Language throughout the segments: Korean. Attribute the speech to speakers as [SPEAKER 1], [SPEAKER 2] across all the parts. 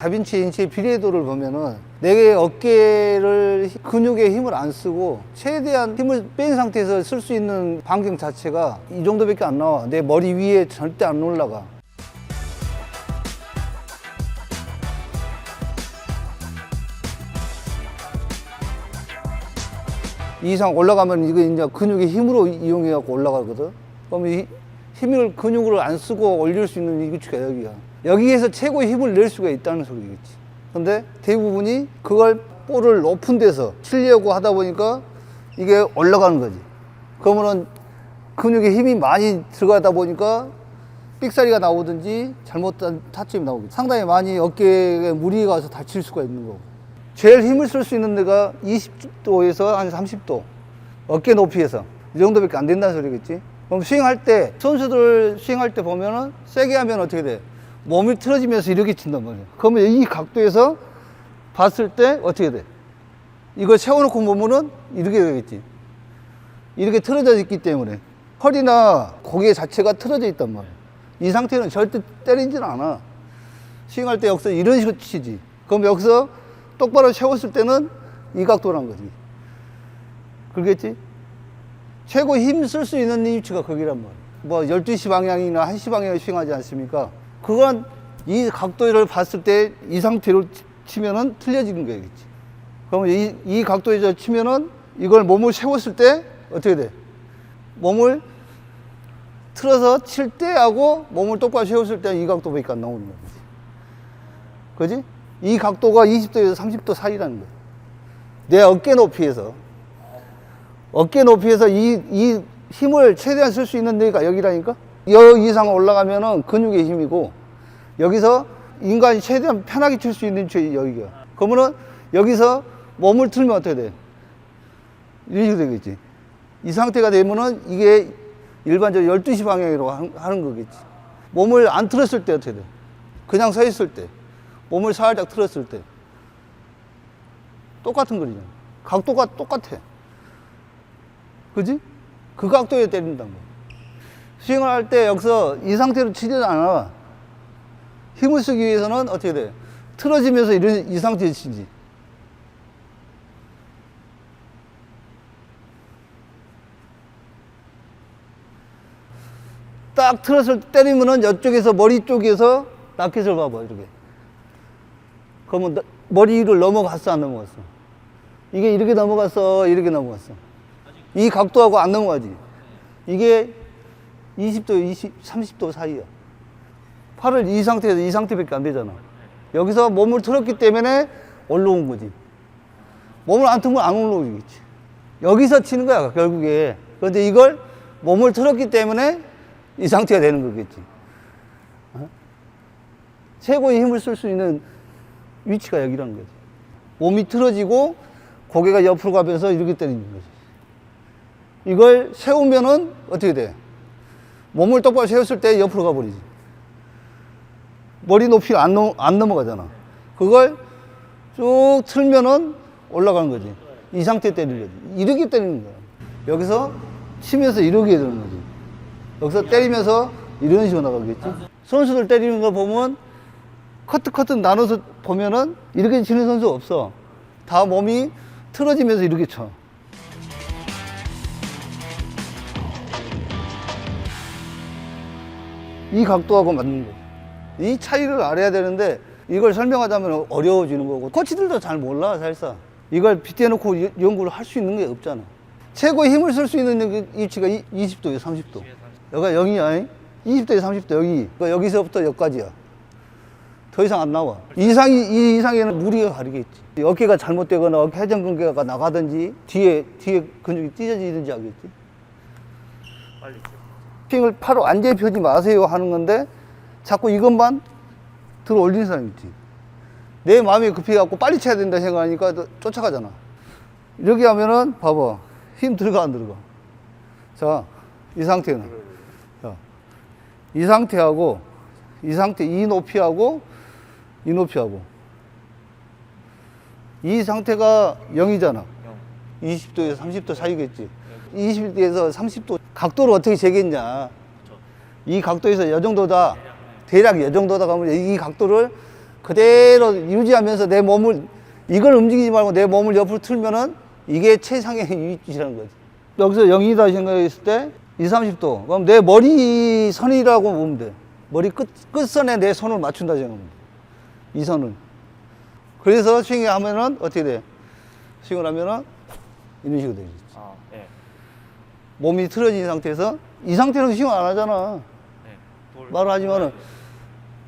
[SPEAKER 1] 다빈치 인치의 비례도를 보면은 내 어깨를 근육에 힘을 안 쓰고 최대한 힘을 뺀 상태에서 쓸 수 있는 반경 자체가 이 정도밖에 안 나와. 내 머리 위에 절대 안 올라가. 이 이상 올라가면 이거 이제 근육의 힘으로 이용해 갖고 올라가거든. 그러면 이 힘을 근육으로 안 쓰고 올릴 수 있는 이 위치가 여기야. 여기에서 최고의 힘을 낼 수가 있다는 소리겠지. 근데 대부분이 그걸 볼을 높은 데서 치려고 하다 보니까 이게 올라가는 거지. 그러면은 근육에 힘이 많이 들어가다 보니까 삑사리가 나오든지 잘못된 타점이 나오겠지. 상당히 많이 어깨에 무리가 가서 다칠 수가 있는 거고. 제일 힘을 쓸 수 있는 데가 20도에서 한 30도. 어깨 높이에서. 이 정도밖에 안 된다는 소리겠지. 그럼 스윙할 때, 선수들 스윙할 때 보면은 세게 하면 어떻게 돼? 몸이 틀어지면서 이렇게 친단 말이야. 그러면 이 각도에서 봤을 때 어떻게 돼? 이걸 세워놓고 보면은 이렇게 되겠지. 이렇게 틀어져 있기 때문에 허리나 고개 자체가 틀어져 있단 말이야. 이 상태는 절대 때리지는 않아. 스윙할 때 여기서 이런 식으로 치지. 그럼 여기서 똑바로 세웠을 때는 이 각도란 거지. 그러겠지? 최고 힘 쓸 수 있는 위치가 거기란 말이야. 뭐 12시 방향이나 1시 방향에 스윙하지 않습니까? 그건 이 각도를 봤을 때 이 상태로 치면은 틀려지는 거겠지. 그러면 이 각도에서 치면은 이걸 몸을 세웠을 때 어떻게 돼? 몸을 틀어서 칠 때하고 몸을 똑바로 세웠을 때 이 각도밖에 안 나오는 거지. 그지? 이 각도가 20도에서 30도 사이라는 거야. 내 어깨 높이에서. 어깨 높이에서 이 힘을 최대한 쓸 수 있는 데가 여기라니까? 여기 이상 올라가면은 근육의 힘이고, 여기서 인간이 최대한 편하게 칠 수 있는 위치가 여기가. 그러면은 여기서 몸을 틀면 어떻게 돼? 이런 식으로 되겠지. 이 상태가 되면은 이게 일반적으로 12시 방향으로 하는 거겠지. 몸을 안 틀었을 때 어떻게 돼? 그냥 서 있을 때. 몸을 살짝 틀었을 때. 똑같은 거리잖아. 각도가 똑같아. 그지? 그 각도에 때린다는 거야. 스윙을 할 때 여기서 이 상태로 치지 않아. 힘을 쓰기 위해서는 어떻게 돼? 틀어지면서 이 상태에 치지. 딱 틀었을 때 때리면은 이쪽에서 머리 쪽에서 라켓을 봐봐, 이렇게. 그러면 머리를 넘어갔어, 안 넘어갔어? 이게 이렇게 넘어갔어, 이렇게 넘어갔어? 이 각도하고 안 넘어가지. 이게 20도, 30도 사이야. 팔을 이 상태에서 이 상태밖에 안 되잖아. 여기서 몸을 틀었기 때문에 올라온 거지. 몸을 안 틀면 안 올라오겠지. 여기서 치는 거야, 결국에. 그런데 이걸 몸을 틀었기 때문에 이 상태가 되는 거겠지. 어? 최고의 힘을 쓸 수 있는 위치가 여기라는 거지. 몸이 틀어지고 고개가 옆으로 가면서 이렇게 때리는 거지. 이걸 세우면은 어떻게 돼? 몸을 똑바로 세웠을 때 옆으로 가버리지. 머리 높이가 안 넘어가잖아. 그걸 쭉 틀면은 올라가는 거지. 이 상태에 때리는 거지. 이렇게 때리는 거야. 여기서 치면서 이렇게 되는 거지. 여기서 때리면서 이런 식으로 나가겠지. 선수들 때리는 거 보면 커트 나눠서 보면은 이렇게 치는 선수 없어. 다 몸이 틀어지면서 이렇게 쳐. 이 각도하고 맞는 거. 이 차이를 알아야 되는데 이걸 설명하자면 어려워지는 거고, 코치들도 잘 몰라, 사실상. 이걸 빗대놓고 연구를 할 수 있는 게 없잖아. 최고의 힘을 쓸 수 있는 위치가 20도에서 30도. 여기가 0이야. 20도에서 30도 여기. 여기서부터 여기까지야. 더 이상 안 나와. 이 이상에는 무리가 가리겠지. 어깨가 잘못되거나 어깨 회전근개가 나가든지 뒤에 근육이 찢어지든지 하겠지.
[SPEAKER 2] 빨리
[SPEAKER 1] 스윙을 팔을 완전히 펴지 마세요 하는 건데 자꾸 이것만 들어 올리는 사람이 있지. 내 마음이 급해갖고 빨리 쳐야 된다 생각하니까 쫓아가잖아. 이렇게 하면은 봐봐. 힘 들어가 안 들어가? 자, 이 상태는. 자, 이 상태하고 이 상태, 이 높이하고 이 높이하고 이 상태가 0이잖아. 20도에서 30도 사이겠지. 20도에서 30도 각도를 어떻게 재겠냐. 이 각도에서 이 정도다. 대략 이 정도다 가면 이 각도를 그대로 유지하면서 내 몸을, 이걸 움직이지 말고 내 몸을 옆으로 틀면은 이게 최상의 위치라는 거지. 여기서 0이다 생각했을 때 20, 30도. 그럼 내 머리 선이라고 보면 돼. 머리 끝선에 내 손을 맞춘다 생각하면 돼. 이 선을. 그래서 스윙을 하면은 어떻게 돼? 스윙을 하면은 이런 식으로 되겠지.
[SPEAKER 2] 아, 네.
[SPEAKER 1] 몸이 틀어진 상태에서 이 상태는 스윙 안 하잖아.
[SPEAKER 2] 네. 돌.
[SPEAKER 1] 말을 하지만은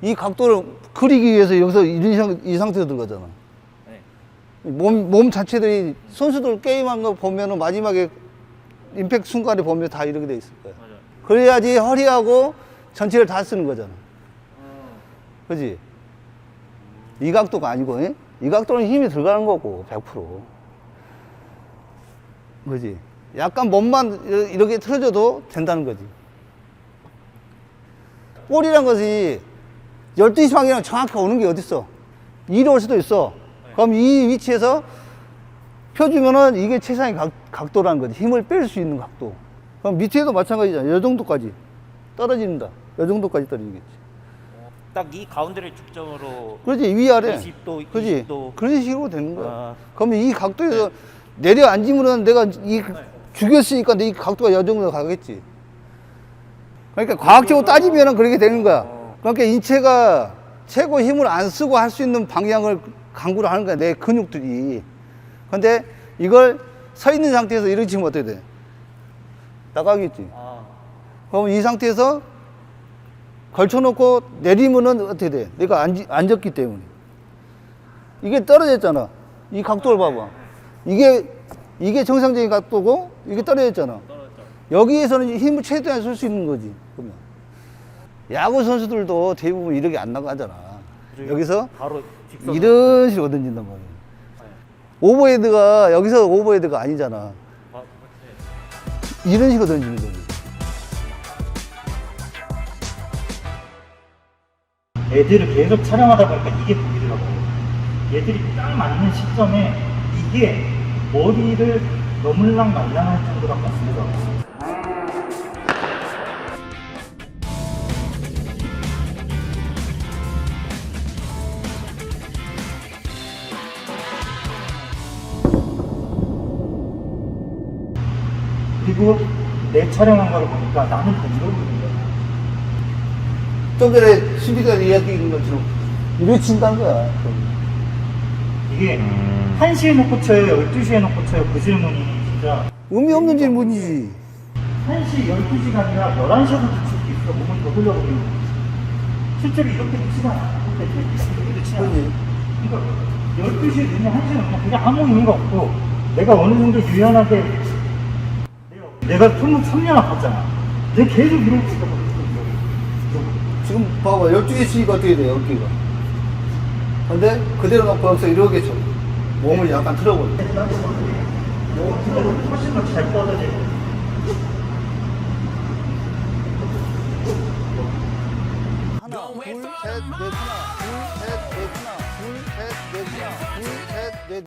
[SPEAKER 1] 이 각도를 그리기 위해서 여기서 이 상태로 들어가잖아.
[SPEAKER 2] 네.
[SPEAKER 1] 몸 자체들이 선수들 게임한 거 보면은 마지막에 임팩트 순간에 보면 다 이렇게 돼 있을 거야.
[SPEAKER 2] 맞아요.
[SPEAKER 1] 그래야지 허리하고 전체를 다 쓰는 거잖아. 그지? 이 각도가 아니고, 예? 이 각도는 힘이 들어가는 거고, 100%. 그지? 약간 몸만 이렇게 틀어져도 된다는 거지. 볼이란 것이 12시 방향 정확히 오는 게 어딨어? 이리 올 수도 있어. 그럼 이 위치에서 펴주면은 이게 최상의 각도라는 거지. 힘을 뺄 수 있는 각도. 그럼 밑에도 마찬가지잖아. 이 정도까지 떨어진다. 이 정도까지 떨어지겠지.
[SPEAKER 2] 딱 이 가운데를 중점으로.
[SPEAKER 1] 그렇지. 위아래.
[SPEAKER 2] 20도,
[SPEAKER 1] 그렇지.
[SPEAKER 2] 20도.
[SPEAKER 1] 그런 식으로 되는 거야.
[SPEAKER 2] 아.
[SPEAKER 1] 그러면 이 각도에서 내려앉으면은 내가 이 죽였으니까 이 각도가 이 정도 가겠지. 그러니까 과학적으로 따지면은 그렇게 되는 거야. 그러니까 인체가 최고 힘을 안 쓰고 할 수 있는 방향을 강구를 하는 거야. 내 근육들이. 근데 이걸 서 있는 상태에서 이렇게 치면 어떻게 돼? 나가겠지.
[SPEAKER 2] 아,
[SPEAKER 1] 그럼 이 상태에서 걸쳐놓고 내리면은 어떻게 돼? 내가 앉았기 때문에. 이게 떨어졌잖아. 이 각도를 봐봐. 이게 정상적인 각도고, 이게 떨어졌잖아.
[SPEAKER 2] 떨어졌죠.
[SPEAKER 1] 여기에서는 힘을 최대한 쓸 수 있는 거지. 보면. 야구 선수들도 대부분 이렇게 안 나가잖아. 여기서
[SPEAKER 2] 바로 직선.
[SPEAKER 1] 이런 식으로 던진단 말이야.
[SPEAKER 2] 네.
[SPEAKER 1] 오버헤드가, 여기서 오버헤드가 아니잖아.
[SPEAKER 2] 아, 네.
[SPEAKER 1] 이런 식으로 던지는 거지.
[SPEAKER 3] 애들을 계속 촬영하다 보니까 이게 보이더라고요. 얘들이 딱 맞는 시점에 이게 머리를 너물랑 말랑할 정도로 맞습니다. 그리고 내 촬영한 걸 보니까 나는 더 이러고 있는 거야.
[SPEAKER 1] 좀 전에 수비가 이야기한 것처럼 이렇게 친다는 거야.
[SPEAKER 3] 이게 1시에 놓고 쳐요, 12시에 놓고 쳐요. 그 질문이 진짜
[SPEAKER 1] 의미 없는 질문이지.
[SPEAKER 3] 1시, 12시가 아니라 11시에도 칠 수 있어. 몸을 더 돌려보면 실제로 이렇게 치지 않아. 이렇게 치지 않아.
[SPEAKER 1] 그렇지.
[SPEAKER 3] 그러니까 12시에 넣냐 1시에 넣냐 그게 아무 의미가 없고 내가 어느 정도 유연하게 내가 3년 아팠잖아. 내가 계속 이러고 있어.
[SPEAKER 1] 지금 봐봐. 12개 치니까 어떻게 돼, 어깨가. 근데 그대로 놓고 여기서 이렇게 쳐. 몸을 약간 틀어버려.
[SPEAKER 3] 훨씬 더 잘 뻗어지고.
[SPEAKER 1] 하나, 둘, 셋, 넷,